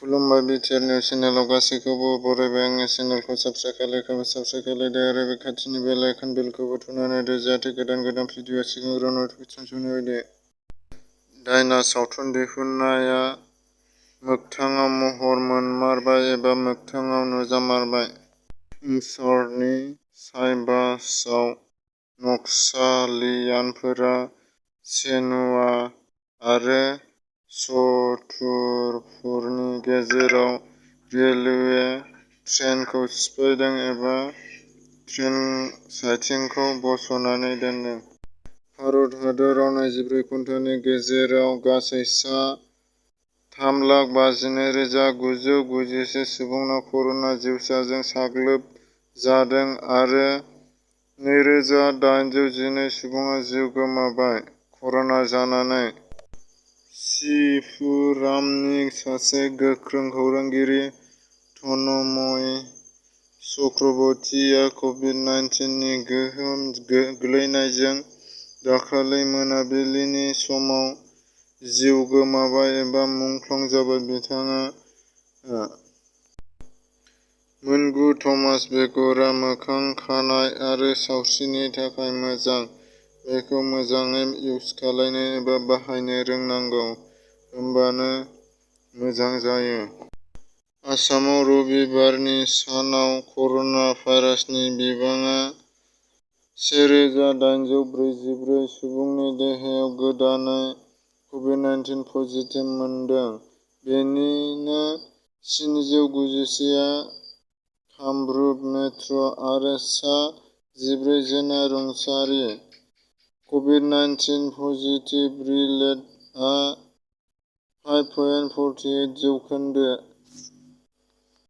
खुलुमबाय BTR news चेनेलाव गासैखौबो बरायबाय। आंनि चेनेलखौ साबस्क्राइब खालायदो आरो बे खाथिनि बेल आइकन बेलखौबो थुनानै होदो जाहाथे गोदान भिडिअ सिगांग्रो नटिफिकेसन सौहैयो। डायना सावथुन दिहुननाया मोगथाङाव महर मोनमारबाय एबा मोगथाङाव नुजामारबाय। इंसारनि चाइबासआव नक्सालियानफोरा सेनुआ आरो चतुरपुरनि गेजेराव रेलवे ट्रेनखौ सिफायदों एबा ट्रेन साइथिंखौ बस'नानै दोनदों। भारत हादराव 24 घन्टानि गेजेराव गासै सा 3,52,991 सुबुंनाव कर'ना जिउसाजों साग्लोबजादों आरो 2,812 सुबुङा जिउ गोमाबाय। कर'ना जानानै त्रिपुरामनि सासे गोख्रों खौरांगिरि तन्मय चक्रवर्तीया कभिड-19 नि गोहोम गोग्लैनायजों दाखालि मोनाबिलिनि समाव जिउ गोमाबाय एबा मुंख्लं जाबाय। बिथाङा मोनगु थमास बेगरआ मोखां, खानाइ आरो सावस्रिनि थाखाय मोजां। बेखौ मोजाङै इउज खालामनो एबा बाहायनो रोंनांगौ, होमबानो मोजां जायो। आसामाव रबिबारनि सानाव कर'ना भाइरासनि बिबाङा 1,844 सुबुंनि देहायाव गोदानै कभिड-19 पजिटिभ मोनदों। बेनिनो 791 आ कामरुप मेट्र' आरो सा 14 जना रुंसारि। कभिड-19 पजिटिभिटि रेटआ 5.48%।